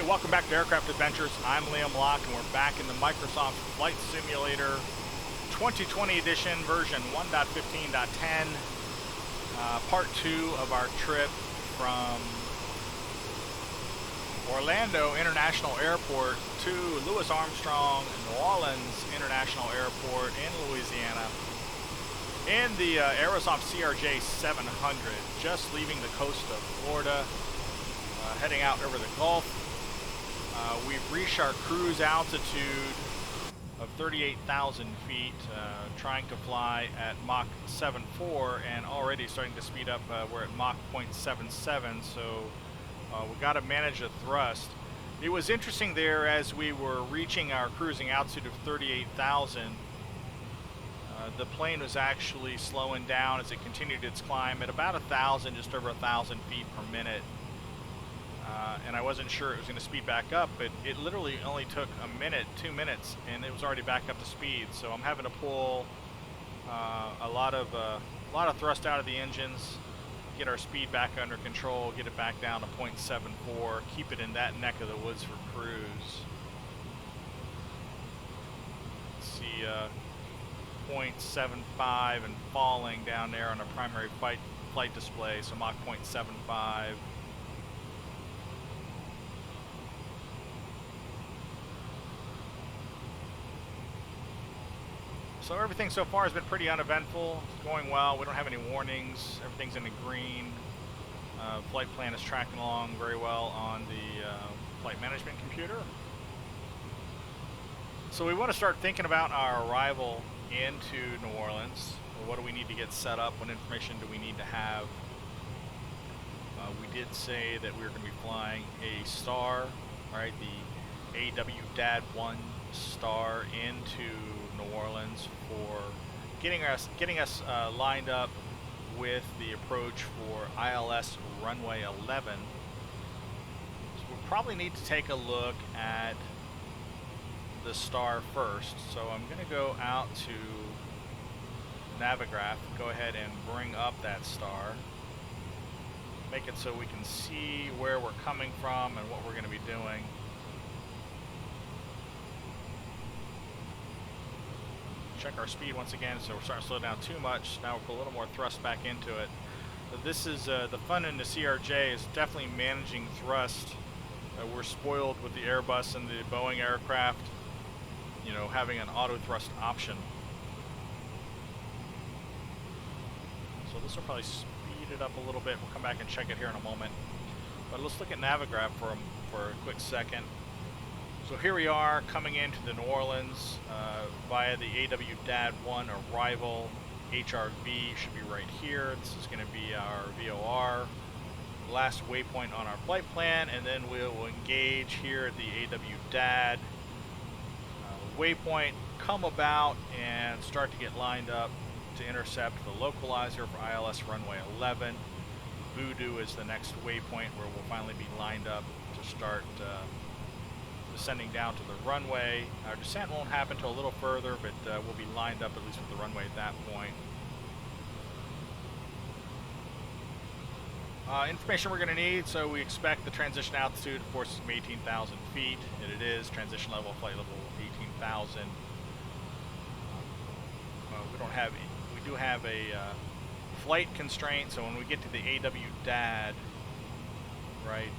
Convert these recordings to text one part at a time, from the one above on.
welcome back to Aircraft Adventures. I'm Liam Locke, and we're back in the Microsoft Flight Simulator 2020 edition, version 1.15.10, part 2 of our trip from Orlando International Airport to Louis Armstrong New Orleans International Airport in Louisiana in the Aerosoft CRJ 700, just leaving the coast of Florida, heading out over the Gulf. We've reached our cruise altitude of 38,000 feet, trying to fly at Mach 7.4 and already starting to speed up. We're at Mach 0.77, so we got to manage the thrust. It was interesting there as we were reaching our cruising altitude of 38,000. The plane was actually slowing down as it continued its climb at about 1,000, just over 1,000 feet per minute. And I wasn't sure it was going to speed back up, but it literally only took a minute, 2 minutes, and it was already back up to speed. So I'm having to pull a lot of thrust out of the engines, get our speed back under control, get it back down to 0.74, keep it in that neck of the woods for cruise. Let's see, 0.75 and falling down there on a primary flight display, so Mach 0.75. So everything so far has been pretty uneventful. It's going well. We don't have any warnings. Everything's in the green. Flight plan is tracking along very well on the flight management computer. So we want to start thinking about our arrival into New Orleans. What do we need to get set up? What information do we need to have? We did say that we were going to be flying a star, right? The AWDAD-1 star into New Orleans for getting us lined up with the approach for ILS runway 11. So we'll probably need to take a look at the star first. So I'm going to go out to Navigraph, go ahead and bring up that star, make it so we can see where we're coming from and what we're going to be doing. Check our speed once again, so we're starting to slow down too much. Now we'll put a little more thrust back into it. But this is the fun in the CRJ is definitely managing thrust. We're spoiled with the Airbus and the Boeing aircraft, you know, having an auto thrust option. So this will probably speed it up a little bit. We'll come back and check it here in a moment. But let's look at Navigraph for a quick second. So here we are coming into the New Orleans via the AWDAD-1 arrival. HRV should be right here. This is going to be our VOR, last waypoint on our flight plan, and then we'll engage here at the AWDAD waypoint, come about, and start to get lined up to intercept the localizer for ILS runway 11. Voodoo is the next waypoint where we'll finally be lined up to start descending down to the runway. Our descent won't happen until a little further, but we'll be lined up at least with the runway at that point. Information we're going to need, so we expect the transition altitude, of course, is from 18,000 feet, and it is transition level, flight level 18,000. We do have a flight constraint, so when we get to the AWDAD, right,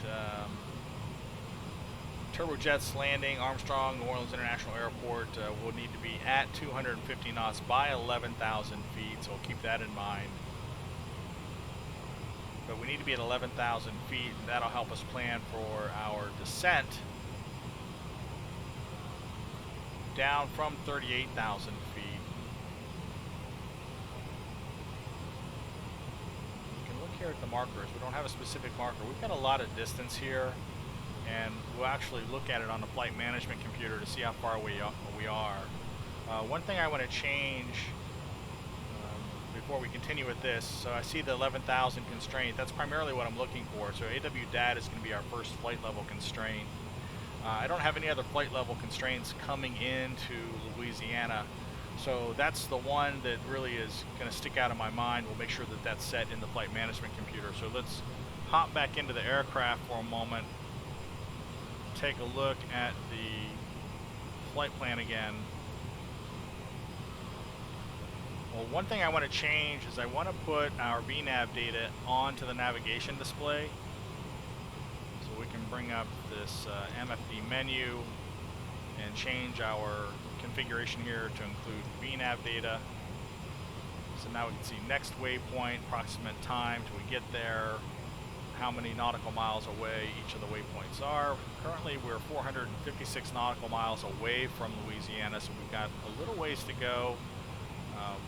turbojets landing Armstrong New Orleans International Airport will need to be at 250 knots by 11,000 feet, so we'll keep that in mind. But we need to be at 11,000 feet, and that'll help us plan for our descent down from 38,000 feet. You can look here at the markers. We don't have a specific marker. We've got a lot of distance here, and we'll actually look at it on the flight management computer to see how far we are. One thing I want to change before we continue with this, so I see the 11,000 constraint. That's primarily what I'm looking for. So AWDAD is going to be our first flight level constraint. I don't have any other flight level constraints coming into Louisiana, so that's the one that really is going to stick out in my mind. We'll make sure that that's set in the flight management computer. So let's hop back into the aircraft for a moment take a look at the flight plan again. Well, one thing I want to change is I want to put our VNav data onto the navigation display. So we can bring up this MFD menu and change our configuration here to include VNav data. So now we can see next waypoint, approximate time till we get there, how many nautical miles away each of the waypoints are. Currently we're 456 nautical miles away from Louisiana, so we've got a little ways to go.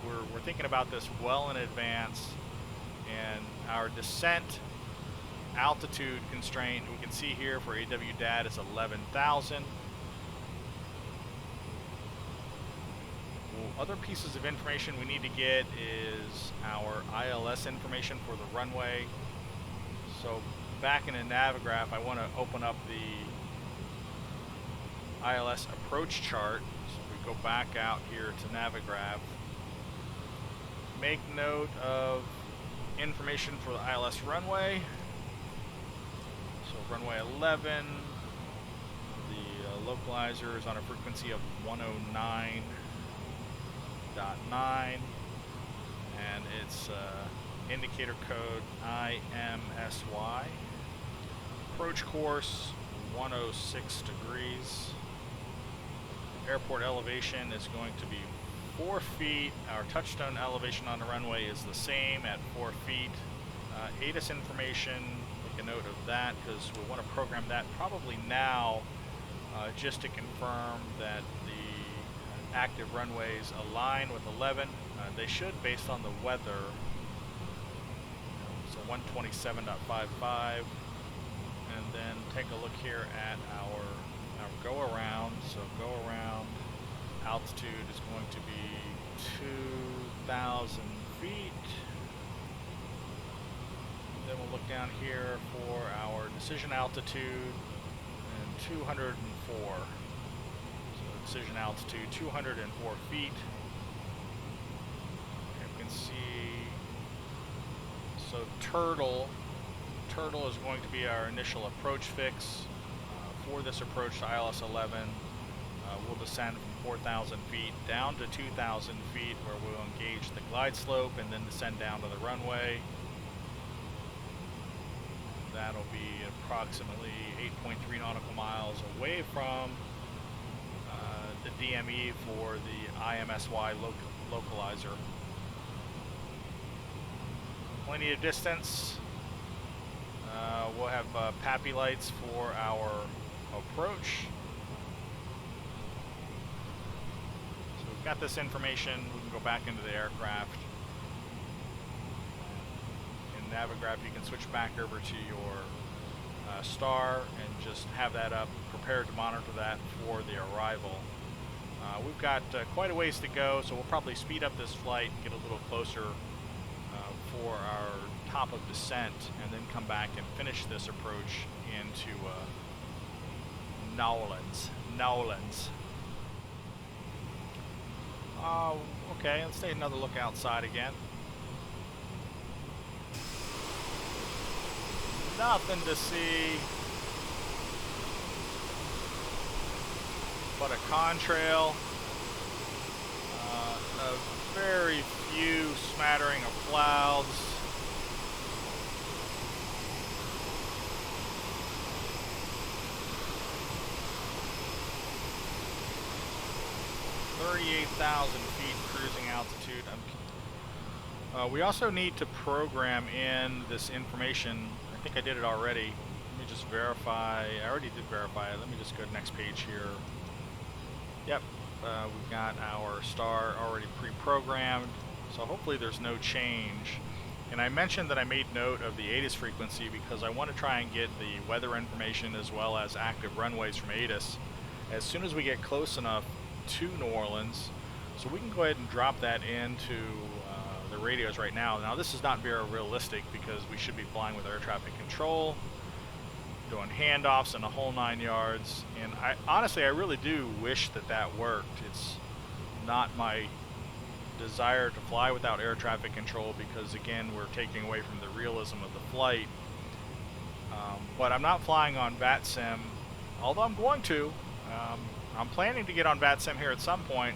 We're thinking about this well in advance, and our descent altitude constraint we can see here for AWDAT is 11,000. Other pieces of information we need to get is our ILS information for the runway. So back in the Navigraph, I want to open up the ILS approach chart. So we go back out here to Navigraph. Make note of information for the ILS runway. So runway 11, the localizer is on a frequency of 109.9, and its indicator code IMSY. Approach course 106 degrees. Airport elevation is going to be 4 feet. Our touchstone elevation on the runway is the same at 4 feet. ATIS information, make a note of that because we want to program that probably now just to confirm that the active runways align with 11. They should based on the weather. So 127.55. And then take a look here at our go around. So go around altitude is going to be 2,000 feet. Then we'll look down here for our decision altitude and 204. So decision altitude 204 feet. Okay, we can see. So Turtle is going to be our initial approach fix. For this approach to ILS 11, we'll descend from 4,000 feet down to 2,000 feet where we'll engage the glide slope and then descend down to the runway. That'll be approximately 8.3 nautical miles away from the DME for the IMSY localizer. Plenty of distance. We'll have PAPI lights for our approach. So we've got this information. We can go back into the aircraft. In Navigraph, you can switch back over to your star and just have that up, prepared to monitor that for the arrival. We've got quite a ways to go, so we'll probably speed up this flight and get a little closer for our top of descent, and then come back and finish this approach into Nowlands. Okay, let's take another look outside again. Nothing to see but a contrail, a very few smattering of clouds. $38,000 feet cruising altitude. We also need to program in this information. I think I did it already. Let me just verify. I already did verify it. Let me just go to the next page here. Yep, we've got our star already pre-programmed, so hopefully there's no change. And I mentioned that I made note of the ATIS frequency because I want to try and get the weather information as well as active runways from ATIS as soon as we get close enough to New Orleans, so we can go ahead and drop that into the radios right now. Now this is not very realistic because we should be flying with air traffic control, doing handoffs and the whole 9 yards, and honestly I really do wish that that worked. It's not my desire to fly without air traffic control because again we're taking away from the realism of the flight, but I'm not flying on VATSIM although I'm going to, I'm planning to get on VATSIM here at some point.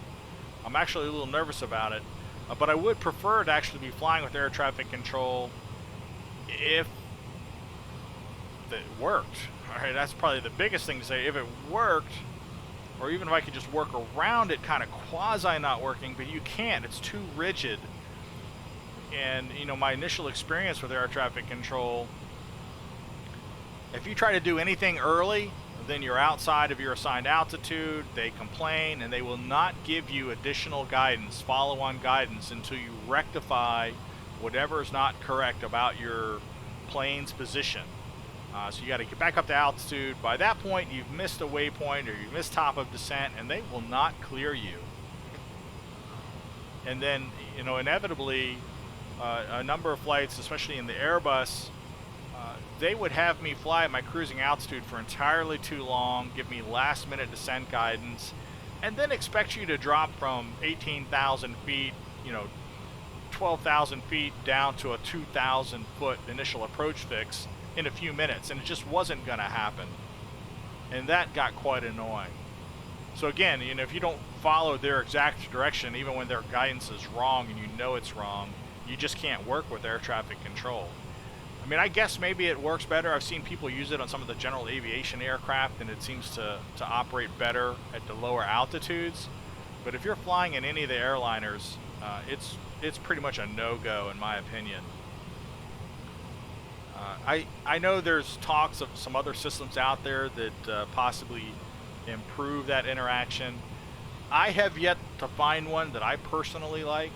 I'm actually a little nervous about it, but I would prefer to actually be flying with air traffic control if it worked. All right, that's probably the biggest thing to say. If it worked, or even if I could just work around it, kind of quasi not working, but you can't. It's too rigid. And you know, my initial experience with air traffic control, if you try to do anything early, then you're outside of your assigned altitude, they complain, and they will not give you additional guidance, follow-on guidance, until you rectify whatever is not correct about your plane's position. So you got to get back up to altitude. By that point, you've missed a waypoint or you've missed top of descent, and they will not clear you. And then, you know, inevitably, a number of flights, especially in the Airbus, they would have me fly at my cruising altitude for entirely too long, give me last-minute descent guidance, and then expect you to drop from 18,000 feet, you know, 12,000 feet down to a 2,000-foot initial approach fix in a few minutes, and it just wasn't going to happen. And that got quite annoying. So again, you know, if you don't follow their exact direction, even when their guidance is wrong and you know it's wrong, you just can't work with air traffic control. I mean, I guess maybe it works better. I've seen people use it on some of the general aviation aircraft, and it seems to operate better at the lower altitudes. But if you're flying in any of the airliners, it's pretty much a no-go in my opinion. I know there's talks of some other systems out there that possibly improve that interaction. I have yet to find one that I personally like.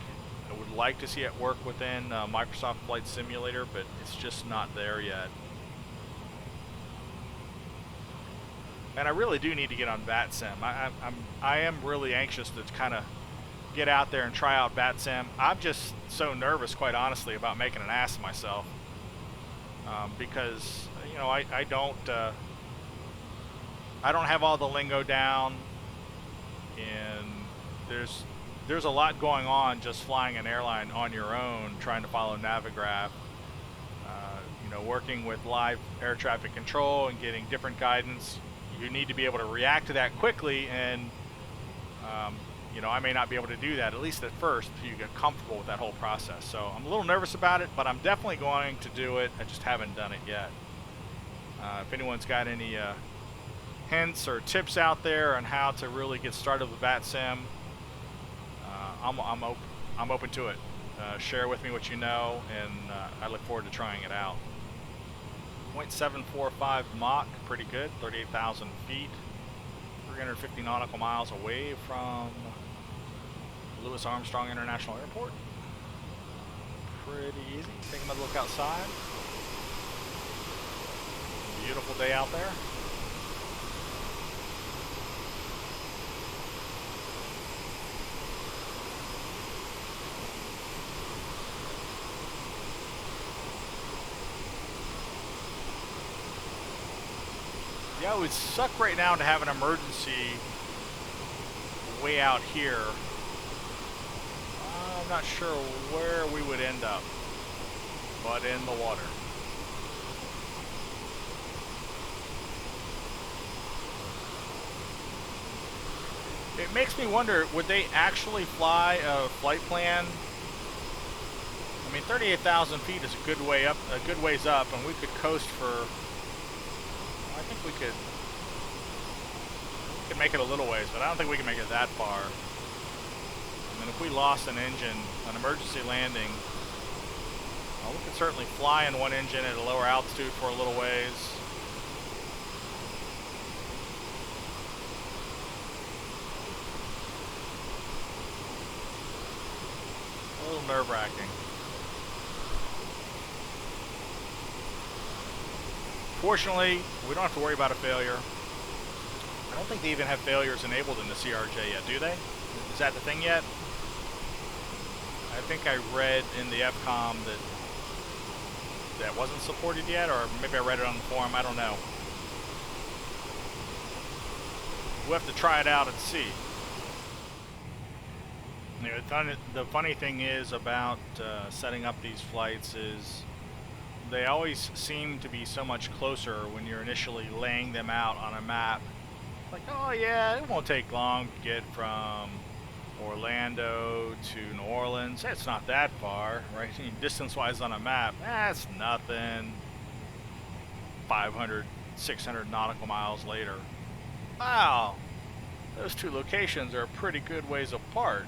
I would like to see it work within Microsoft Flight Simulator, but it's just not there yet. And I really do need to get on VATSIM. I am really anxious to kind of get out there and try out VATSIM. I'm just so nervous, quite honestly, about making an ass of myself. Because, you know, I don't have all the lingo down, and there's a lot going on just flying an airline on your own, trying to follow Navigraph, you know, working with live air traffic control and getting different guidance. You need to be able to react to that quickly, and you know, I may not be able to do that, at least at first, until you get comfortable with that whole process. So I'm a little nervous about it, but I'm definitely going to do it. I just haven't done it yet. If anyone's got any hints or tips out there on how to really get started with VATSIM, I'm open to it. Share with me what you know, and I look forward to trying it out. 0.745 Mach, pretty good, 38,000 feet, 350 nautical miles away from Louis Armstrong International Airport. Pretty easy. Take another look outside. Beautiful day out there. Yeah, it would suck right now to have an emergency way out here. I'm not sure where we would end up, but in the water. It makes me wonder, would they actually fly a flight plan? I mean, 38,000 feet is a good way up, a good ways up, and we could coast for, I think we could make it a little ways, but I don't think we can make it that far. I mean, if we lost an engine, an emergency landing, well, we could certainly fly in one engine at a lower altitude for a little ways. A little nerve-wracking. Fortunately, we don't have to worry about a failure. I don't think they even have failures enabled in the CRJ yet, do they? Is that the thing yet? I think I read in the FCOM that wasn't supported yet, or maybe I read it on the forum, I don't know. We'll have to try it out and see. You know, the funny thing is about setting up these flights is they always seem to be so much closer when you're initially laying them out on a map. Like, oh yeah, it won't take long to get from Orlando to New Orleans. It's not that far, right? Distance-wise on a map, that's nothing. 500, 600 nautical miles later. Wow, those two locations are a pretty good ways apart.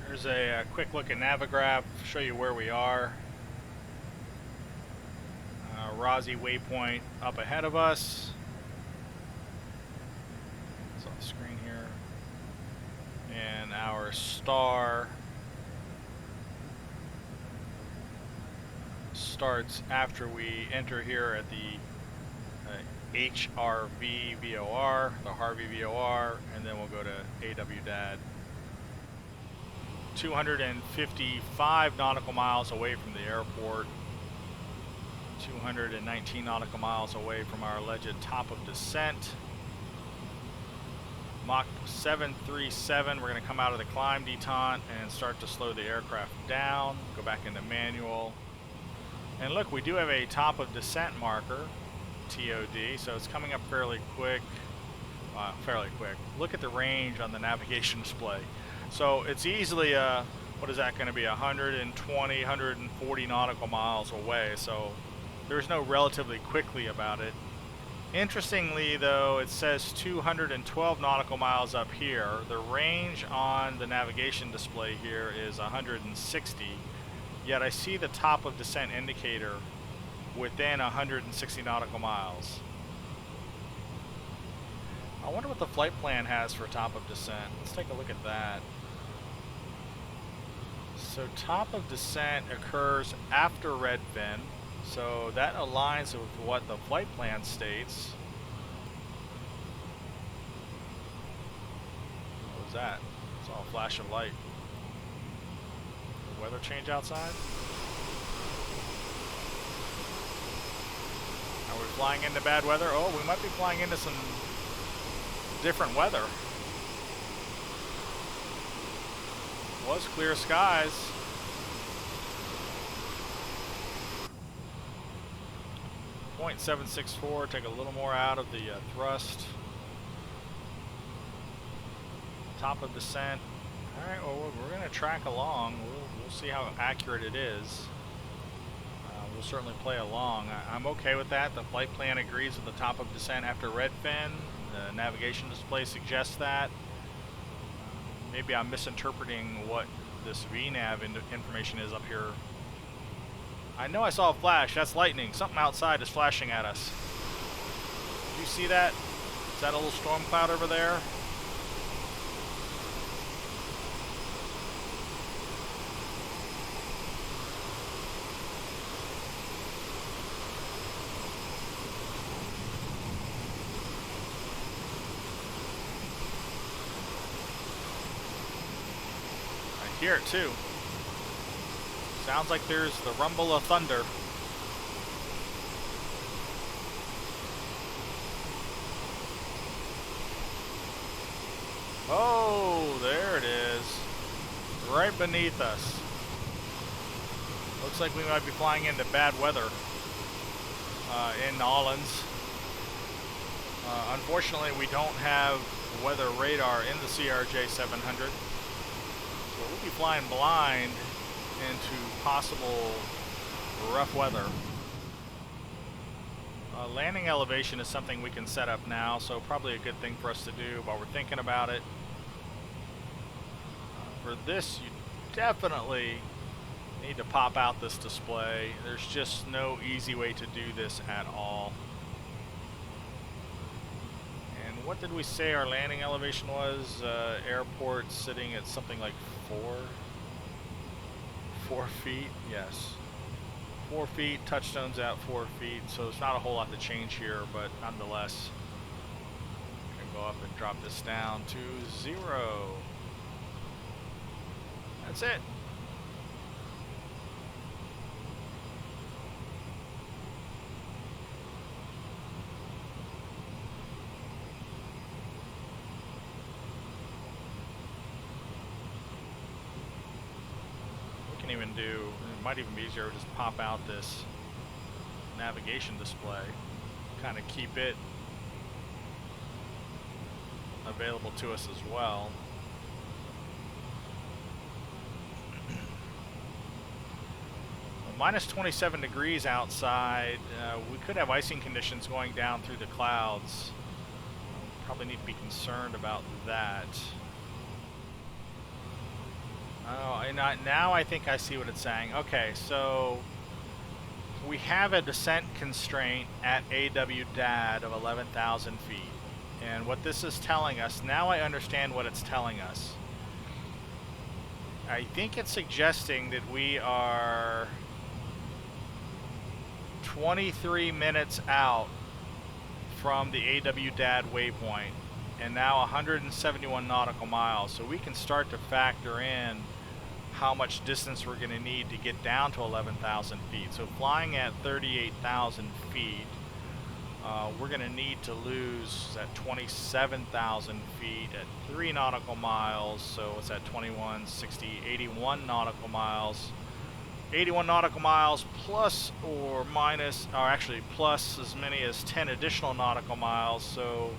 Here's a quick look at Navigraph, show you where we are. Rossi waypoint up ahead of us. It's on the screen here. And our star starts after we enter here at the HRV VOR, the Harvey VOR, and then we'll go to AWDAD. 255 nautical miles away from the airport, 219 nautical miles away from our alleged top of descent. Mach 737, we're going to come out of the climb detente and start to slow the aircraft down, go back into manual. And look, we do have a top of descent marker, TOD, so it's coming up fairly quick. Look at the range on the navigation display. So it's easily, what is that going to be, 120, 140 nautical miles away. So there's no relatively quickly about it. Interestingly, though, it says 212 nautical miles up here. The range on the navigation display here is 160. Yet I see the top of descent indicator within 160 nautical miles. I wonder what the flight plan has for top of descent. Let's take a look at that. So top of descent occurs after Redfin, so that aligns with what the flight plan states. What was that? It's all a flash of light. The weather change outside? Are we flying into bad weather? Oh, we might be flying into some different weather. Was clear skies. .764, take a little more out of the thrust. Top of descent. Alright, well, we're going to track along. We'll see how accurate it is. We'll certainly play along. I'm okay with that. The flight plan agrees with the top of descent after Redfin. The navigation display suggests that. Maybe I'm misinterpreting what this VNAV information is up here. I know I saw a flash. That's lightning. Something outside is flashing at us. Do you see that? Is that a little storm cloud over there? Hear it too. Sounds like there's the rumble of thunder. Oh, there it is. Right beneath us. Looks like we might be flying into bad weather in New Orleans. Unfortunately, we don't have weather radar in the CRJ 700. We'll be flying blind into possible rough weather. Landing elevation is something we can set up now, so probably a good thing for us to do while we're thinking about it. For this, you definitely need to pop out this display. There's just no easy way to do this at all. And what did we say our landing elevation was? Airport sitting at something like 4 feet, yes. 4 feet, touchstone's at 4 feet, so there's not a whole lot to change here, but nonetheless, I'm gonna go up and drop this down to 0. That's it. Even do it might even be easier to just pop out this navigation display, kind of keep it available to us as well. Minus 27 degrees outside. We could have icing conditions going down through the clouds. Probably need to be concerned about that. Oh, and now I think I see what it's saying. Okay, so we have a descent constraint at AWDAD of 11,000 feet. And what this is telling us, now I understand what it's telling us. I think it's suggesting that we are 23 minutes out from the AWDAD waypoint, and now 171 nautical miles. So we can start to factor in how much distance we're going to need to get down to 11,000 feet. So flying at 38,000 feet, we're going to need to lose at 27,000 feet at 3 nautical miles. So it's at 21, 60, 81 nautical miles. 81 nautical miles plus or minus, or actually plus as many as 10 additional nautical miles, so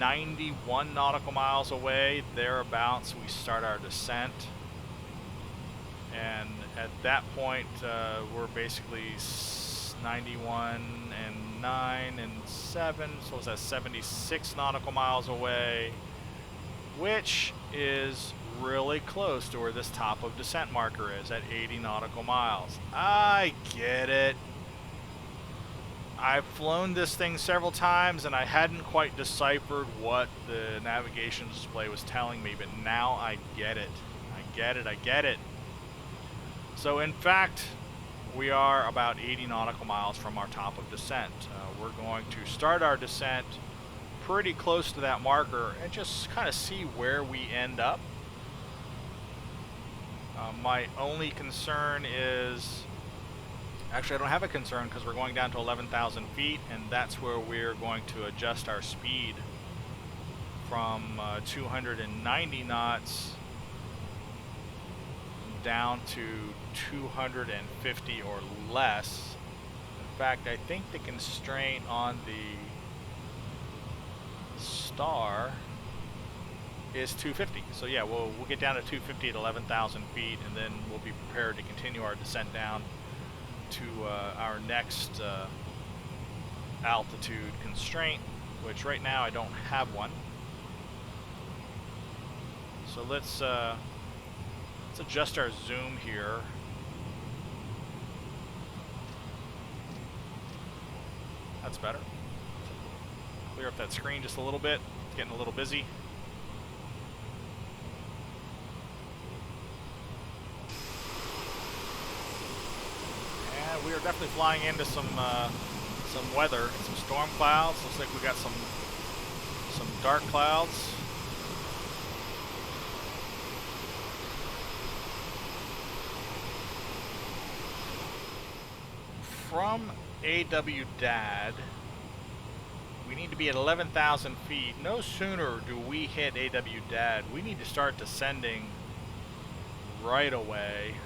91 nautical miles away, thereabouts, we start our descent. And at that point, we're basically 91 and 9 and 7, so it's at 76 nautical miles away, which is really close to where this top of descent marker is at 80 nautical miles. I get it. I've flown this thing several times and I hadn't quite deciphered what the navigation display was telling me, but now I get it. I get it. I get it. So in fact, we are about 80 nautical miles from our top of descent. We're going to start our descent pretty close to that marker and just kind of see where we end up. My only concern is, actually I don't have a concern because we're going down to 11,000 feet, and that's where we're going to adjust our speed from 290 knots down to 250 or less. In fact, I think the constraint on the Star is 250. So yeah, we'll get down to 250 at 11,000 feet, and then we'll be prepared to continue our descent down to our next altitude constraint, which right now I don't have one. So let's adjust our zoom here. That's better. Clear up that screen just a little bit. It's getting a little busy. We are definitely flying into some weather, some storm clouds. Looks like we got some dark clouds. From AWDAD, we need to be at 11,000 feet. No sooner do we hit AWDAD, we need to start descending right away.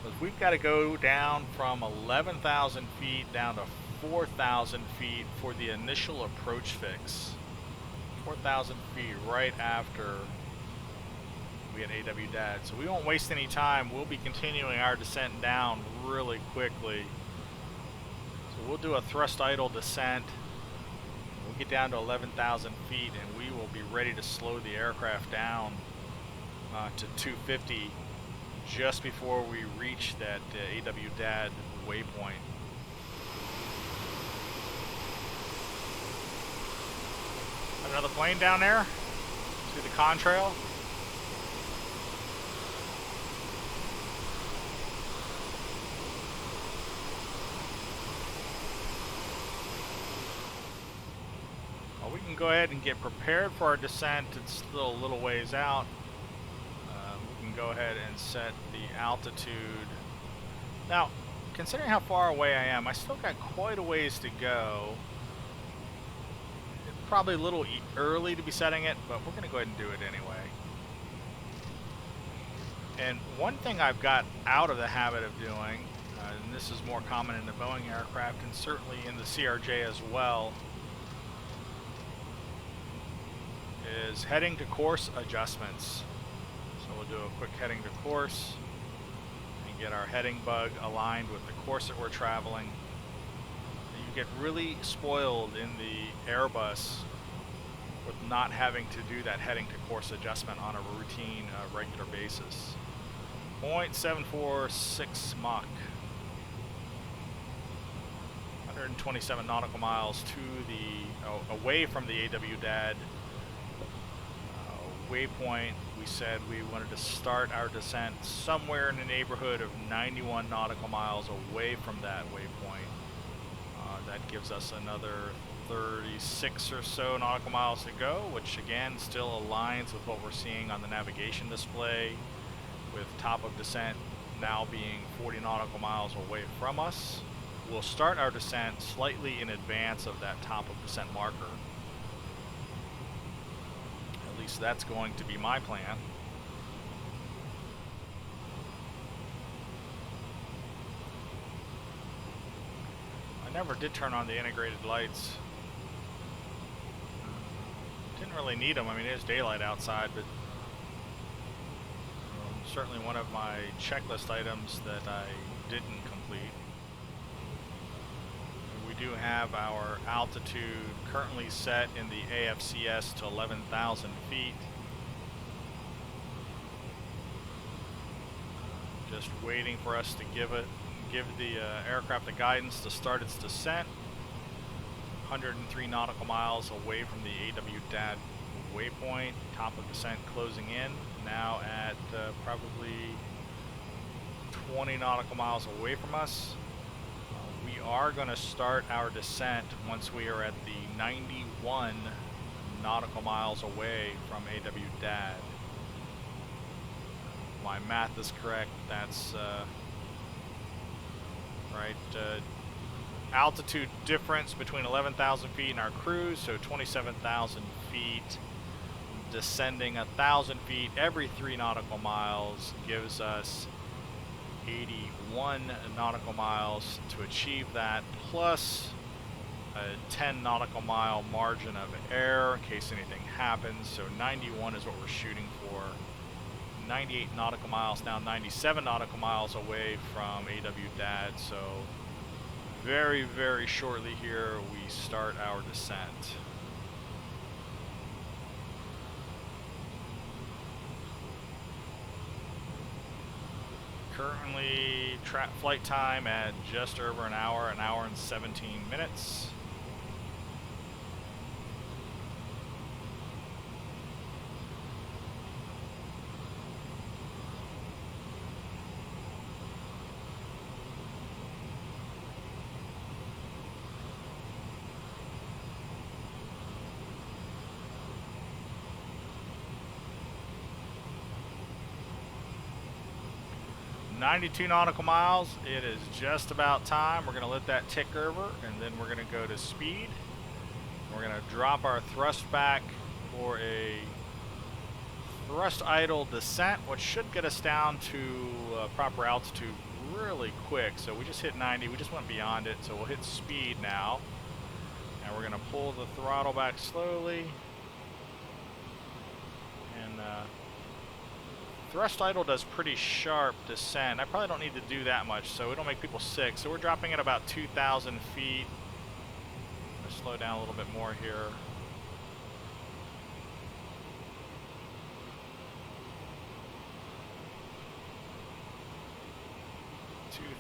Because we've got to go down from 11,000 feet down to 4,000 feet for the initial approach fix. 4,000 feet right after we hit AWDAD. So we won't waste any time. We'll be continuing our descent down really quickly. So we'll do a thrust idle descent. We'll get down to 11,000 feet and we will be ready to slow the aircraft down to 250 just before we reach that AWDAD waypoint. Another plane down there through the contrail. Well, we can go ahead and get prepared for our descent. It's still a little ways out. We can go ahead and set the altitude. Now, considering how far away I am, I still got quite a ways to go. It's probably a little early to be setting it, but we're going to go ahead and do it anyway. And one thing I've got out of the habit of doing, and this is more common in the Boeing aircraft and certainly in the CRJ as well, is heading to course adjustments. So we'll do a quick heading to course and get our heading bug aligned with the course that we're traveling. You get really spoiled in the Airbus with not having to do that heading to course adjustment on a routine, regular basis. 0.746 Mach. 127 nautical miles to the, away from the AWDAD waypoint. We said we wanted to start our descent somewhere in the neighborhood of 91 nautical miles away from that waypoint. That gives us another 36 or so nautical miles to go, which again still aligns with what we're seeing on the navigation display, with top of descent now being 40 nautical miles away from us. We'll start our descent slightly in advance of that top of descent marker. At least that's going to be my plan. I never did turn on the integrated lights. Didn't really need them. I mean, it is daylight outside, but certainly one of my checklist items that I didn't complete. We do have our altitude currently set in the AFCS to 11,000 feet. Just waiting for us to give the aircraft the guidance to start its descent. 103 nautical miles away from the AWDAD waypoint. Top of descent closing in. Now at probably 20 nautical miles away from us. We are going to start our descent once we are at the 91 nautical miles away from AWDAD. My math is correct. That's right. Altitude difference between 11,000 feet and our cruise, so 27,000 feet. Descending 1,000 feet every 3 nautical miles gives us 81 nautical miles to achieve that, plus a 10 nautical mile margin of error in case anything happens. So 91 is what we're shooting for. 98 nautical miles, now 97 nautical miles away from AWDAD. So very, very shortly here we start our descent. Currently flight time at just over an hour and 17 minutes. .92 nautical miles. It is just about time. We're going to let that tick over, and then we're going to go to speed. We're going to drop our thrust back for a thrust idle descent, which should get us down to proper altitude really quick. So we just hit 90. We just went beyond it, so we'll hit speed now. And we're going to pull the throttle back slowly. And thrust idle does pretty sharp descent. I probably don't need to do that much, so it'll make people sick. So we're dropping at about 2,000 feet. I'm gonna slow down a little bit more here.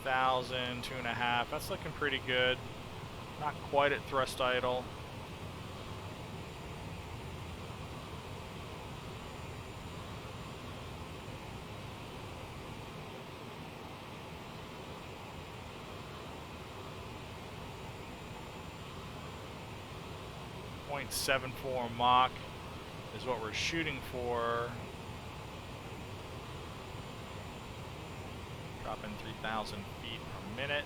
$2,000, 2.5. That's looking pretty good. Not quite at thrust idle. .74 Mach is what we're shooting for. Dropping 3,000 feet per minute.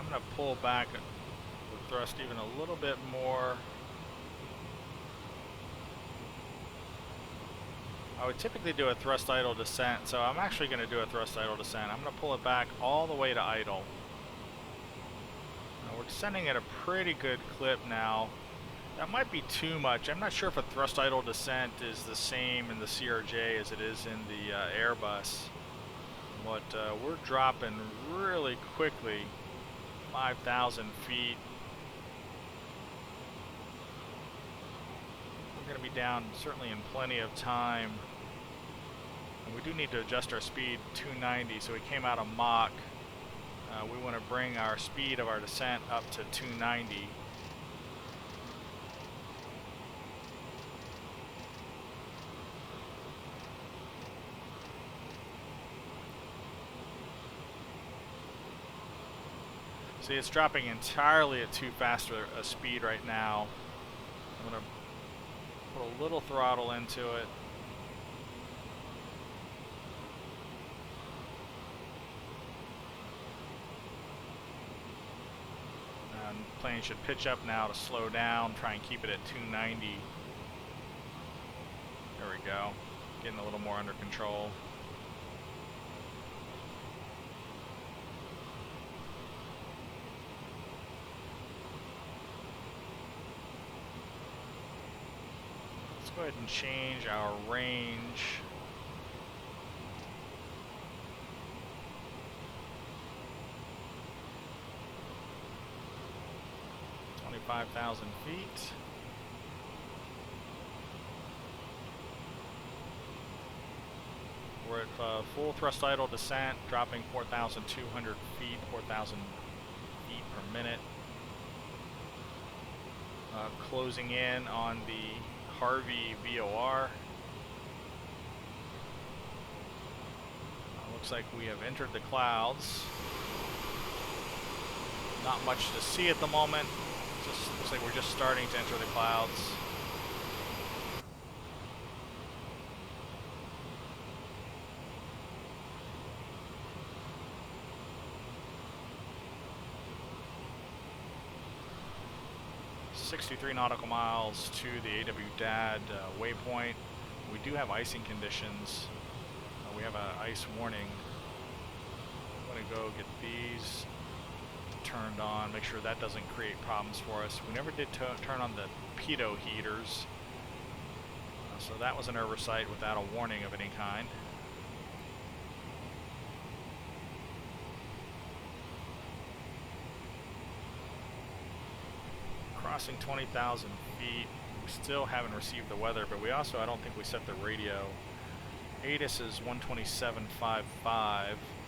I'm going to pull back the thrust even a little bit more. I would typically do a thrust idle descent, so I'm actually going to do a thrust idle descent. I'm going to pull it back all the way to idle. Now we're descending at a pretty good clip now. That might be too much. I'm not sure if a thrust idle descent is the same in the CRJ as it is in the Airbus. But we're dropping really quickly, 5,000 feet. We're going to be down certainly in plenty of time. And we do need to adjust our speed 290, so we came out of Mach. We want to bring our speed of our descent up to 290. See, it's dropping entirely at too fast a speed right now. I'm going to put a little throttle into it. And the plane should pitch up now to slow down, try and keep it at 290. There we go. Getting a little more under control. Go ahead and change our range. $25,000 feet. We're at full thrust idle descent, dropping 4,200 feet, 4,000 feet per minute. Closing in on the Harvey VOR. Looks like we have entered the clouds. Not much to see at the moment. Just looks like we're just starting to enter the clouds. .63 nautical miles to the AWDAD waypoint. We do have icing conditions. We have an ice warning. I'm going to go get these turned on, make sure that doesn't create problems for us. We never did turn on the pitot heaters, so that was an oversight without a warning of any kind. Crossing 20,000 feet. We still haven't received the weather, but we also, I don't think we set the radio. ATIS is 127.55. We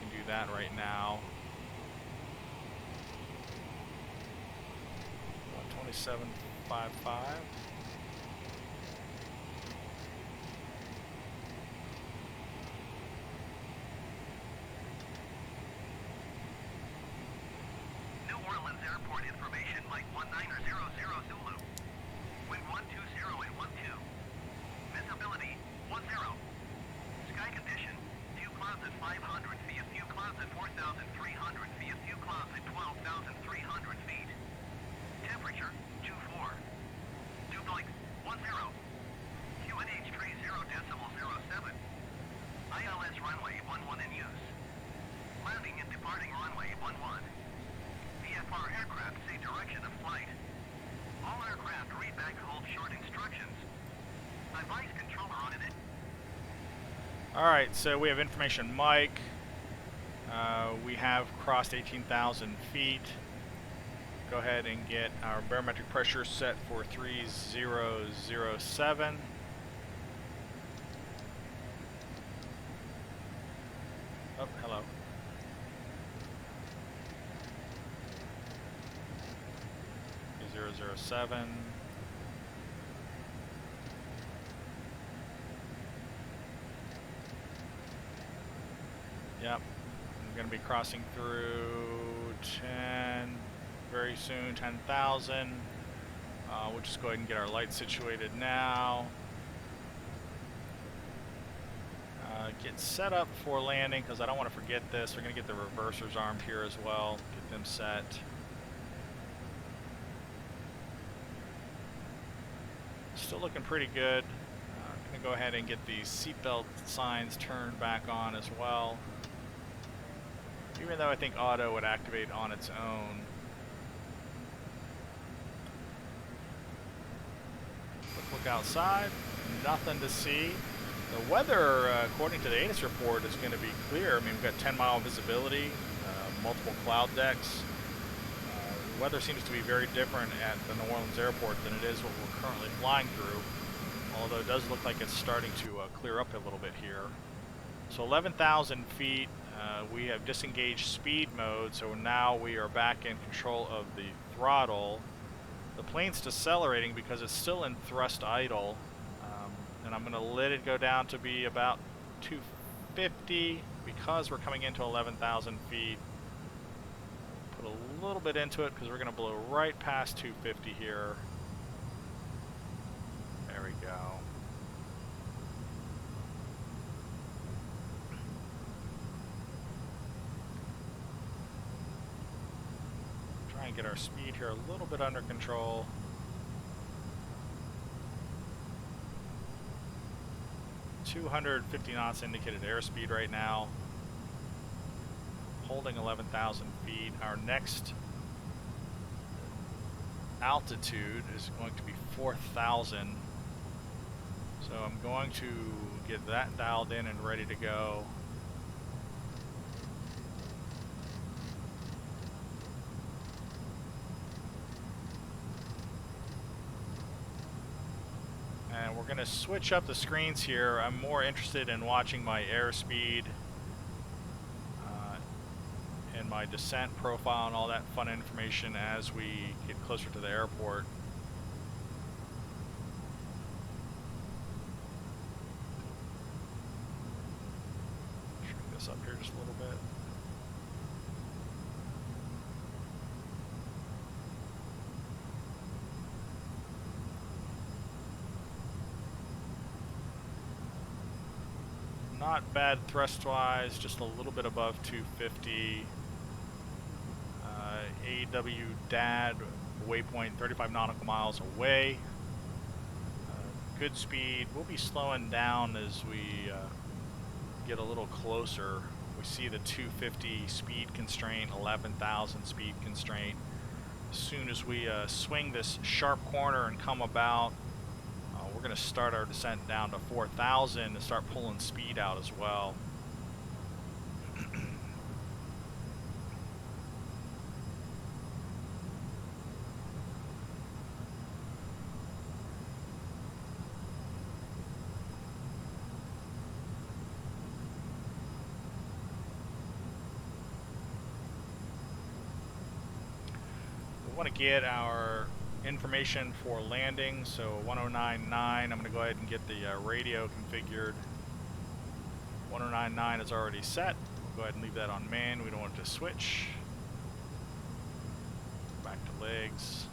can do that right now. 127.55. Airport information, Mike 1900 Zulu. Wind 120 and 12. Visibility 10. Sky condition, few clouds at 500 feet, few clouds at 4,300 feet, few clouds at 12,300 feet. Temperature 24. Dew point 10. QNH 30.07. ILS runway 11 in use. Landing and departing runway 11. VFR aircraft say direction of flight. All aircraft read back hold short instructions. Advise controller on it. Alright, so we have information Mike. We have crossed 18,000 feet. Go ahead and get our barometric pressure set for 3007. Oh, hello. .007. Yep, I'm going to be crossing through 10 very soon, 10,000. We'll just go ahead and get our lights situated now. Get set up for landing because I don't want to forget this. We're going to get the reversers armed here as well. Get them set. Still looking pretty good. I'm going to go ahead and get these seatbelt signs turned back on as well. Even though I think auto would activate on its own. Look outside. Nothing to see. The weather, according to the ATIS report, is going to be clear. I mean, we've got 10-mile visibility, multiple cloud decks. The weather seems to be very different at the New Orleans airport than it is what we're currently flying through, although it does look like it's starting to clear up a little bit here. So 11,000 feet, we have disengaged speed mode, so now we are back in control of the throttle. The plane's decelerating because it's still in thrust idle. And I'm going to let it go down to be about 250 because we're coming into 11,000 feet. Put a little bit into it because we're going to blow right past 250 here. There we go. Try and get our speed here a little bit under control. 250 knots indicated airspeed right now. Holding 11,000 feet. Our next altitude is going to be 4,000. So I'm going to get that dialed in and ready to go. And we're going to switch up the screens here. I'm more interested in watching my airspeed and my descent profile and all that fun information as we get closer to the airport. Shrink this up here just a little bit. Not bad thrust-wise, just a little bit above 250. AW DAD waypoint 35 nautical miles away. Good speed. We'll be slowing down as we get a little closer. We see the 250 speed constraint, 11,000 speed constraint. As soon as we swing this sharp corner and come about, we're going to start our descent down to 4,000 and start pulling speed out as well. We want to get our information for landing, so 1099, I'm going to go ahead and get the radio configured. 1099 is already set. We'll go ahead and leave that on man. We don't want it to switch. Back to legs.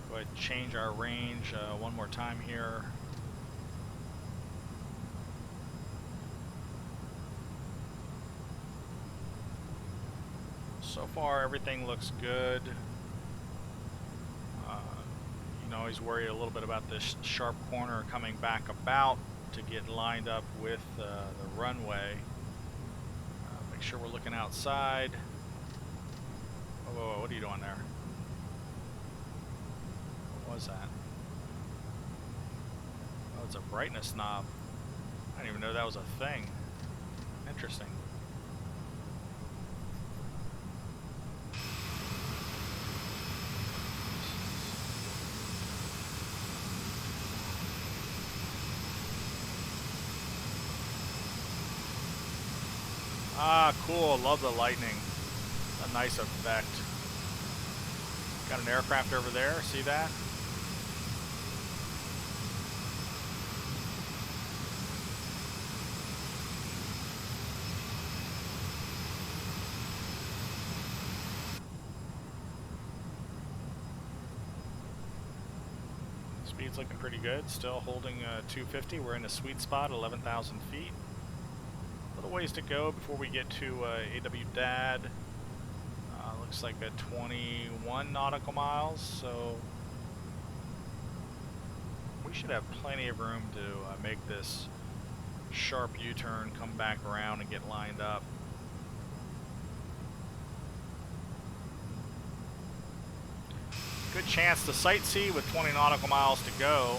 Go ahead and change our range one more time here. So far everything looks good. You can always worry a little bit about this sharp corner coming back about to get lined up with the runway. Make sure we're looking outside. Whoa, what are you doing there? What was that? Oh, it's a brightness knob. I didn't even know that was a thing. Interesting. Ah, cool. Love the lightning. A nice effect. Got an aircraft over there, see that? Speed's looking pretty good, still holding 250. We're in a sweet spot, 11,000 feet. A little ways to go before we get to AWDAD. Looks like 21 nautical miles, so we should have plenty of room to make this sharp U-turn, come back around and get lined up. Good chance to sightsee with 20 nautical miles to go.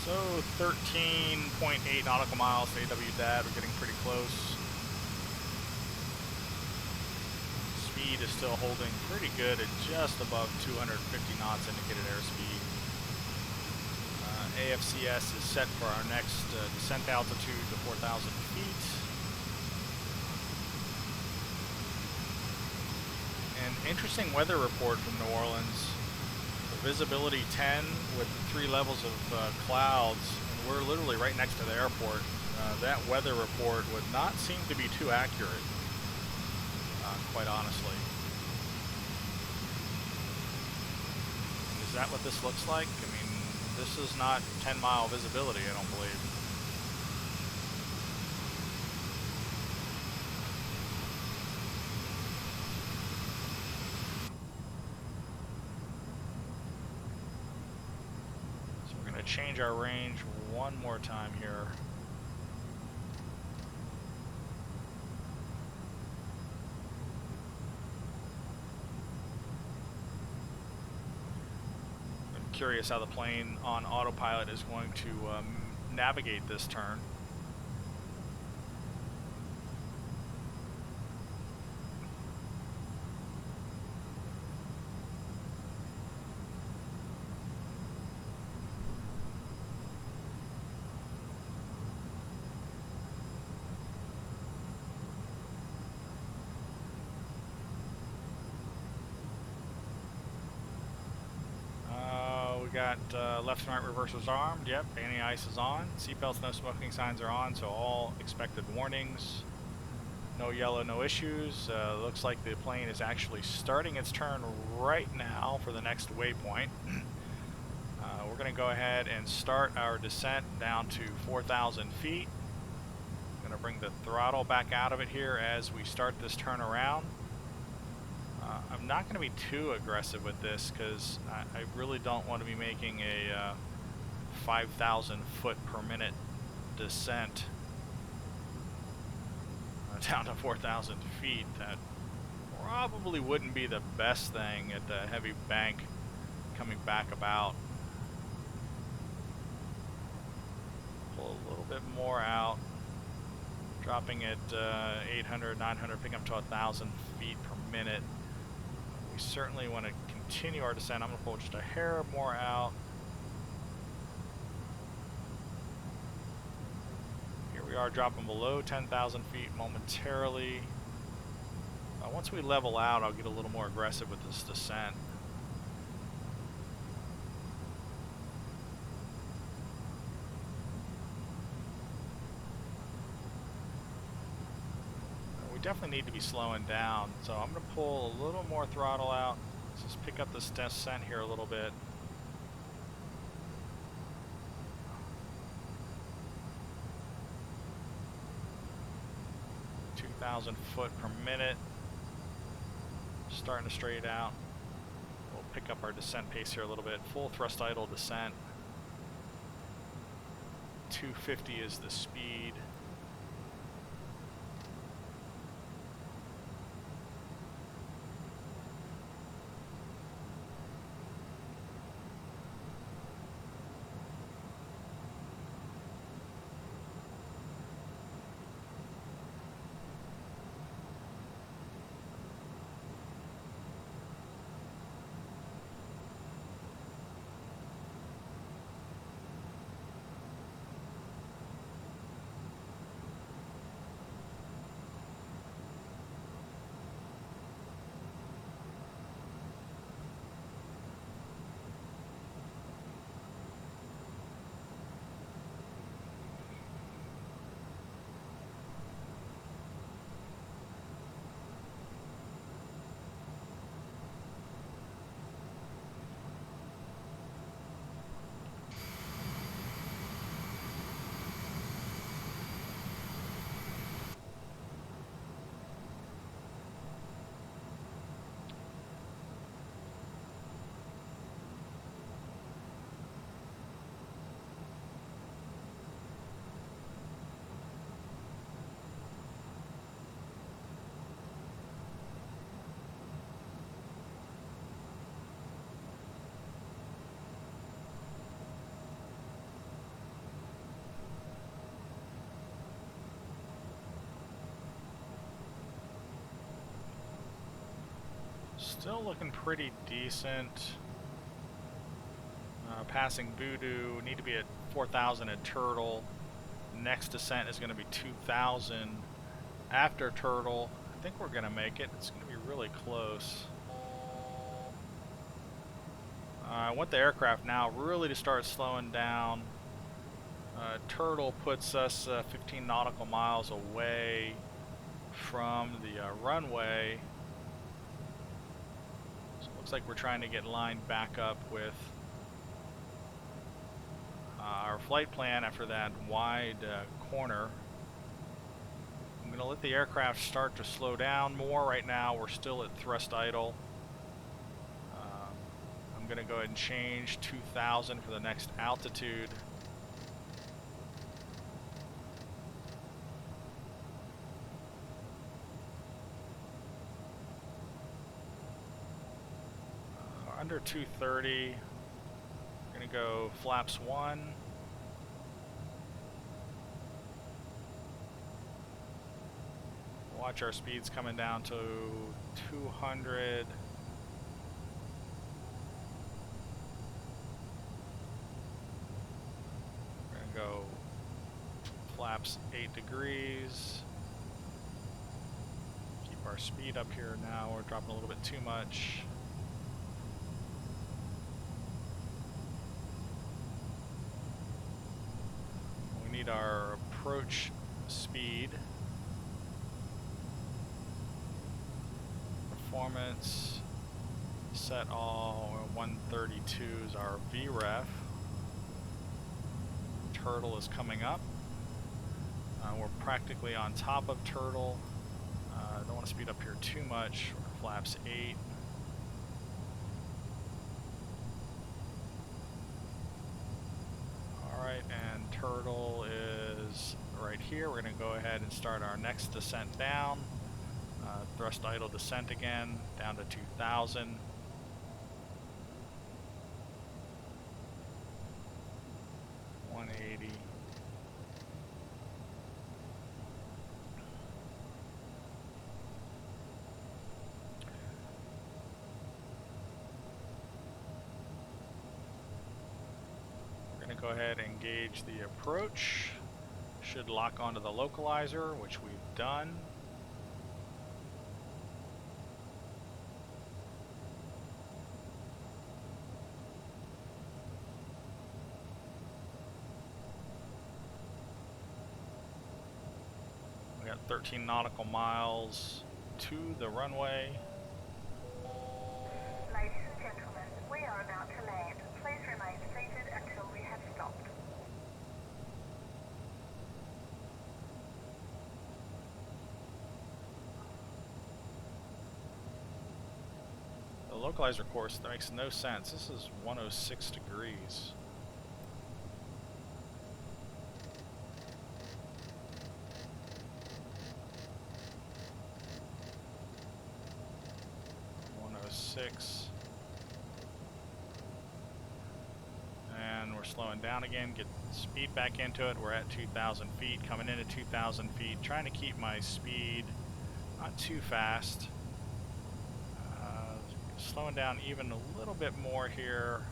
So 13.8 nautical miles to AWDAD, we're getting pretty close. Speed is still holding pretty good at just above 250 knots indicated airspeed. AFCS is set for our next descent altitude to 4,000 feet. An interesting weather report from New Orleans. Visibility 10 with 3 levels of clouds, and we're literally right next to the airport. That weather report would not seem to be too accurate, quite honestly. Is that what this looks like? I mean, this is not 10-mile visibility, I don't believe. Change our range one more time here. I'm curious how the plane on autopilot is going to navigate this turn. Got left and right reversers armed. Yep, anti-ice is on. Seatbelts, no smoking signs are on, so all expected warnings. No yellow, no issues. Looks like the plane is actually starting its turn right now for the next waypoint. We're going to go ahead and start our descent down to 4,000 feet. Going to bring the throttle back out of it here as we start this turn around. I'm not going to be too aggressive with this because I really don't want to be making a 5,000 foot per minute descent down to 4,000 feet. That probably wouldn't be the best thing at the heavy bank coming back about. Pull a little bit more out, dropping at 800, 900, picking up to 1,000 feet per minute. We certainly want to continue our descent. I'm going to pull just a hair more out. Here we are dropping below 10,000 feet momentarily. Once we level out, I'll get a little more aggressive with this descent. definitely need to be slowing down. So I'm going to pull a little more throttle out. Let's just pick up this descent here a little bit. 2,000 foot per minute. Starting to straight out. We'll pick up our descent pace here a little bit. Full thrust idle descent. 250 is the speed. Still looking pretty decent. Passing Voodoo, need to be at 4,000 at Turtle. Next descent is going to be 2,000 after Turtle. I think we're going to make it. It's going to be really close. I want the aircraft now really to start slowing down. Turtle puts us 15 nautical miles away from the runway. So it looks like we're trying to get lined back up with our flight plan after that wide corner. I'm going to let the aircraft start to slow down more. Right now we're still at thrust idle. I'm going to go ahead and change 2,000 for the next altitude. Under 230. We're going to go flaps 1. Watch our speeds coming down to 200. We're going to go flaps 8 degrees. Keep our speed up here now. We're dropping a little bit too much. We need our approach speed. Performance, set all, 132 is our VREF. Turtle is coming up. We're practically on top of Turtle. Don't want to speed up here too much. Flaps 8. Alright, and Turtle is right here. We're going to go ahead and start our next descent down. Thrust idle descent again, down to 2,000. We're going to go ahead and engage the approach. Should lock onto the localizer, which we've done. Got 13 nautical miles to the runway. Ladies and gentlemen, we are about to land. Please remain seated until we have stopped. The localizer course, that makes no sense. This is 106 degrees. And we're slowing down again, get speed back into it. We're at 2,000 feet, coming in at 2,000 feet, trying to keep my speed not too fast. Slowing down even a little bit more here.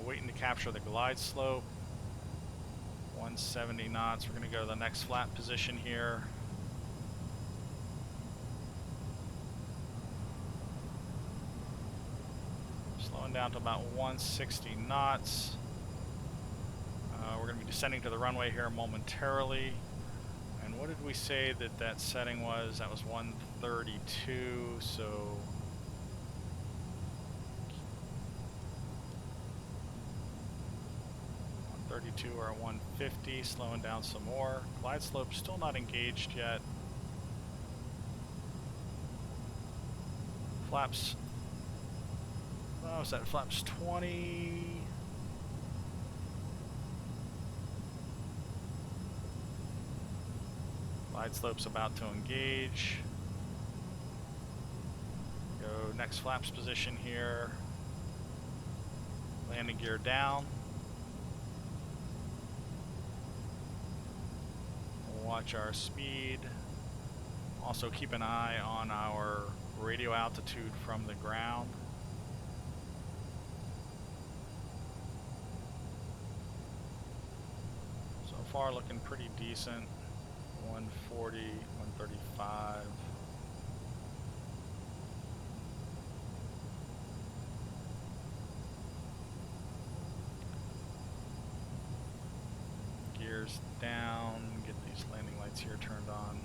Waiting to capture the glide slope. 170 knots. We're going to go to the next flat position here. Slowing down to about 160 knots. We're going to be descending to the runway here momentarily. And what did we say that that setting was? That was 132, so 32 or at 150, slowing down some more. Glide slope still not engaged yet. Flaps, oh, is that flaps 20? Glide slope's about to engage. Go next flaps position here. Landing gear down. Watch our speed. Also keep an eye on our radio altitude from the ground. So far looking pretty decent. 140, 135. Gears down, get these landing lights here turned on.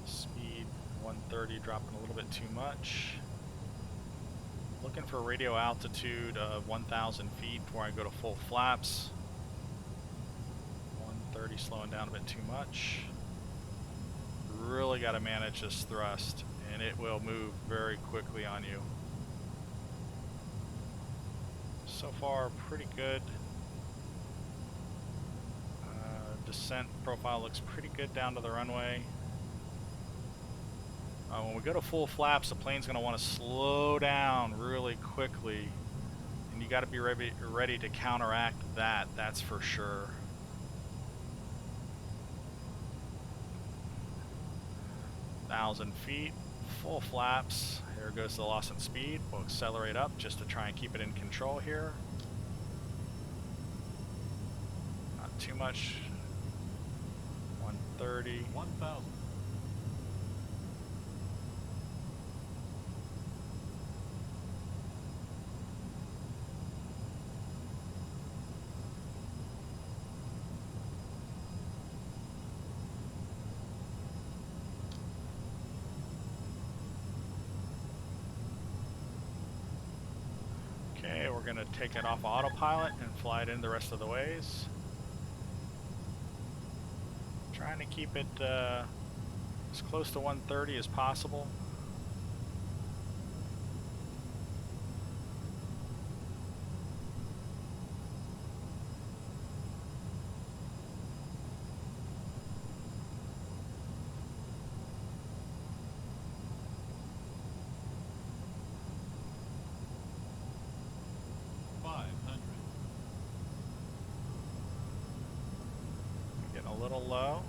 Speed 130, dropping a little bit too much. Looking for radio altitude of 1,000 feet before I go to full flaps. 130, slowing down a bit too much. Really got to manage this thrust, and it will move very quickly on you. So far, pretty good. Descent profile looks pretty good down to the runway. When we go to full flaps, the plane's going to want to slow down really quickly, and you got to be ready to counteract that, that's for sure. Thousand feet, full flaps. Here goes the loss in speed. We'll accelerate up just to try and keep it in control here. Not too much. 130. 1,000. Okay, we're going to take it off autopilot and fly it in the rest of the ways. Trying to keep it as close to 130 as possible. Getting a little low.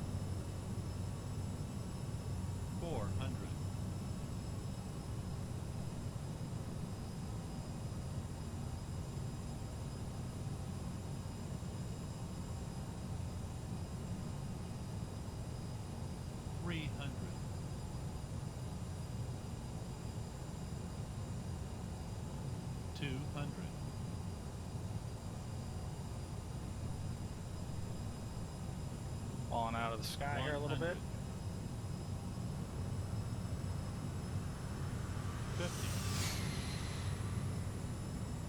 400. 300. falling out of the sky here a little bit. 50,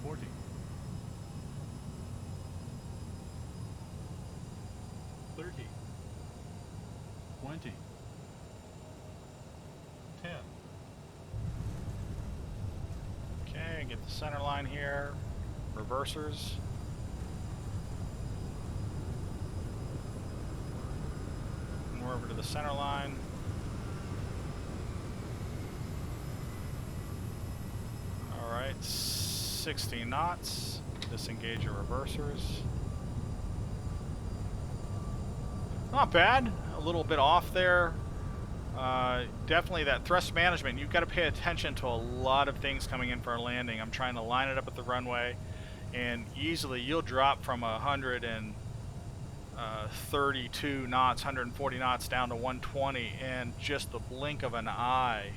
40, 30, 20, 10. Okay, get the center line here. Reversers. And we're over to the center line. Alright, 60 knots. Disengage your reversers. Not bad. A little bit off there. Definitely that thrust management. You've got to pay attention to a lot of things coming in for a landing. I'm trying to line it up at the runway, and easily you'll drop from 132 knots, 140 knots down to 120 in just the blink of an eye.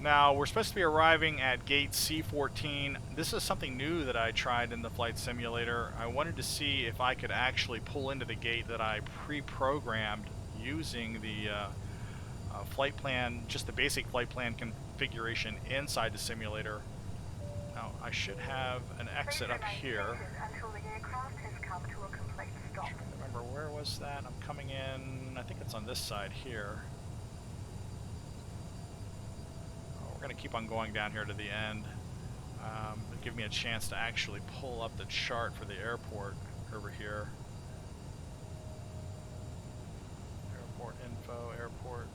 Now, we're supposed to be arriving at gate C14. This is something new that I tried in the flight simulator. I wanted to see if I could actually pull into the gate that I pre-programmed using the flight plan, just the basic flight plan configuration inside the simulator. Now, I should have an exit up here. Until the aircraft has come to a complete stop. Remember, where was that? I'm coming in, I think it's on this side here. We're going to keep on going down here to the end. It'll give me a chance to actually pull up the chart for the airport over here. Airport info, airport.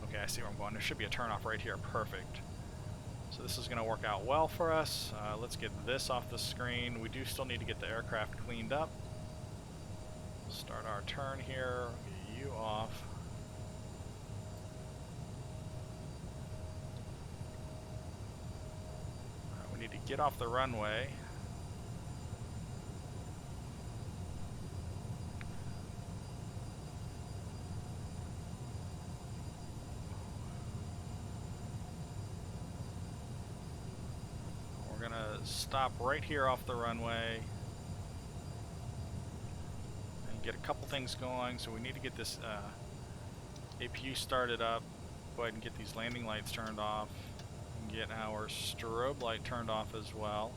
Okay, I see where I'm going. There should be a turnoff right here. Perfect. So this is going to work out well for us. Let's get this off the screen. We do still need to get the aircraft cleaned up. Start our turn here. Get you off. We need to get off the runway. We're gonna stop right here off the runway and get a couple things going. So we need to get this APU started up. Go ahead and get these landing lights turned off. And get our strobe light turned off as well.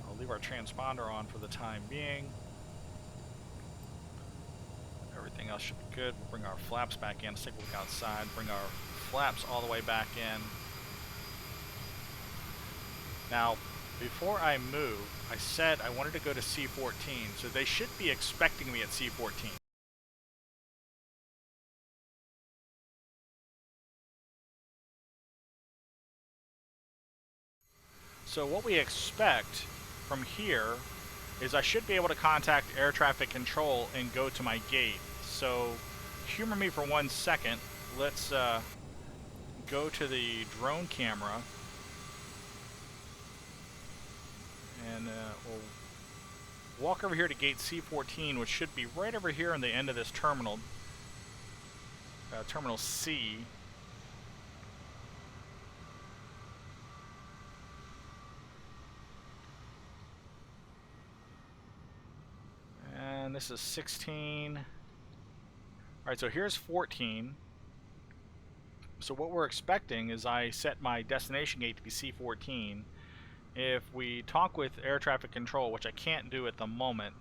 I'll leave our transponder on for the time being. Everything else should be good. We'll bring our flaps back in. Let's take a look outside. Bring our flaps all the way back in. Now, before I move, I said I wanted to go to C14, so they should be expecting me at C14. So what we expect from here is I should be able to contact air traffic control and go to my gate. So humor me for 1 second. Let's go to the drone camera and we'll walk over here to gate C14, which should be right over here on the end of this terminal, terminal C. And this is 16. Alright, so here's 14. So what we're expecting is I set my destination gate to be C14. If we talk with air traffic control, which I can't do at the moment,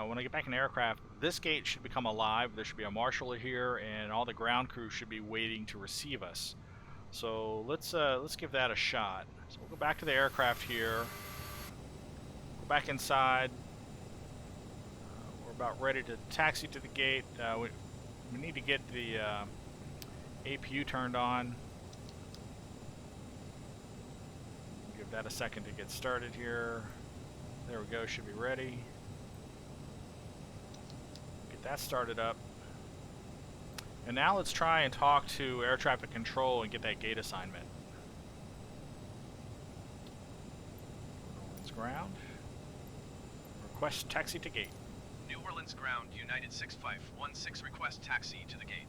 when I get back in the aircraft, this gate should become alive. There should be a marshal here, and all the ground crew should be waiting to receive us. So let's give that a shot. So we'll go back to the aircraft here. Go back inside. We're about ready to taxi to the gate. We need to get the APU turned on. Give that a second to get started here. There we go, should be ready. Get that started up. And now let's try and talk to air traffic control and get that gate assignment. Orleans ground. Request taxi to gate. New Orleans ground, United 6516, request taxi to the gate.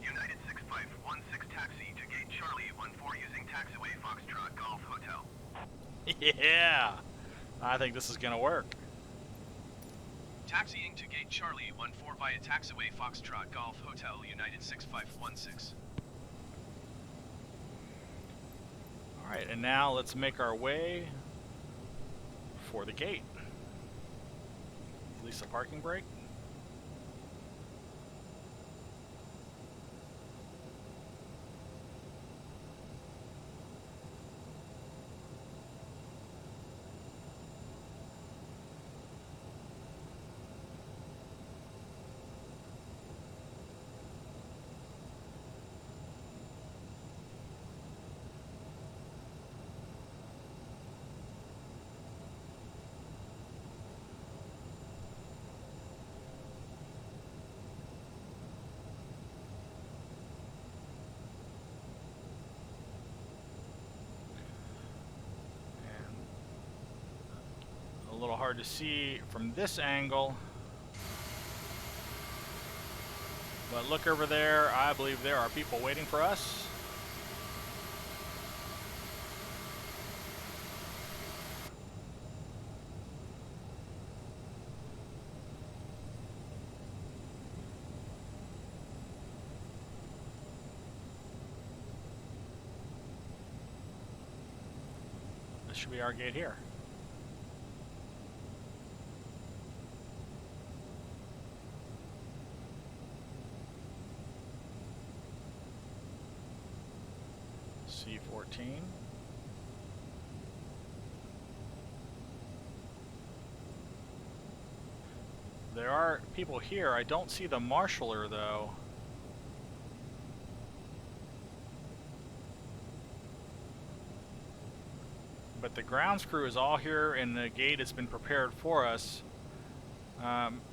United 6516 taxi to gate Charlie 14 using taxiway Foxtrot Golf Hotel. Yeah, I think this is gonna work. Taxiing to gate Charlie 14 via taxiway Foxtrot Golf Hotel United 6516. All right, and now let's make our way for the gate. Release the parking brake. A little hard to see from this angle, but look over there. I believe there are people waiting for us. This should be our gate here. C14. There are people here. I don't see the marshaller though. But the grounds crew is all here and the gate has been prepared for us.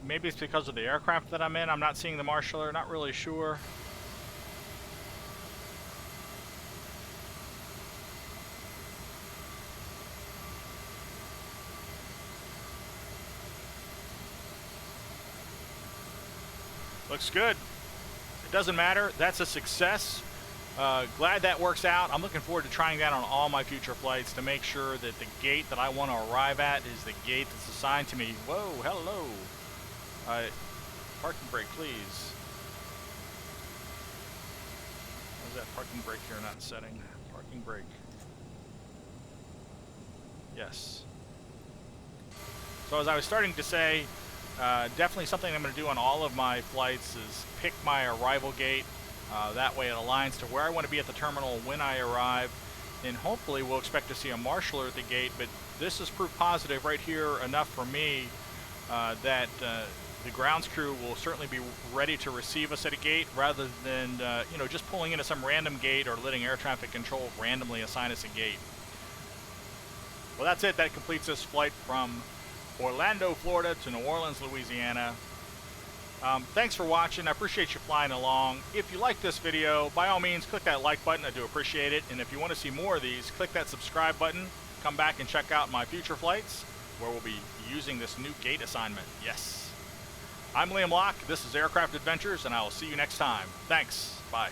Maybe it's because of the aircraft that I'm in. I'm not seeing the marshaller, not really sure. Looks good. It doesn't matter. That's a success. Glad that works out. I'm looking forward to trying that on all my future flights to make sure that the gate that I want to arrive at is the gate that's assigned to me. Whoa, hello. Parking brake, please. Where's that parking brake here not setting? Parking brake. Yes. So as I was starting to say, definitely something I'm going to do on all of my flights is pick my arrival gate. That way it aligns to where I want to be at the terminal when I arrive. And hopefully we'll expect to see a marshaller at the gate, but this is proof positive right here enough for me that the grounds crew will certainly be ready to receive us at a gate rather than you know, just pulling into some random gate or letting air traffic control randomly assign us a gate. Well, that's it. That completes this flight from Orlando, Florida to New Orleans, Louisiana. Thanks for watching. I appreciate you flying along. If you like this video, by all means, click that like button. I do appreciate it. And if you want to see more of these, click that subscribe button. Come back and check out my future flights where we'll be using this new gate assignment. Yes. I'm Liam Locke. This is Aircraft Adventures, and I will see you next time. Thanks. Bye.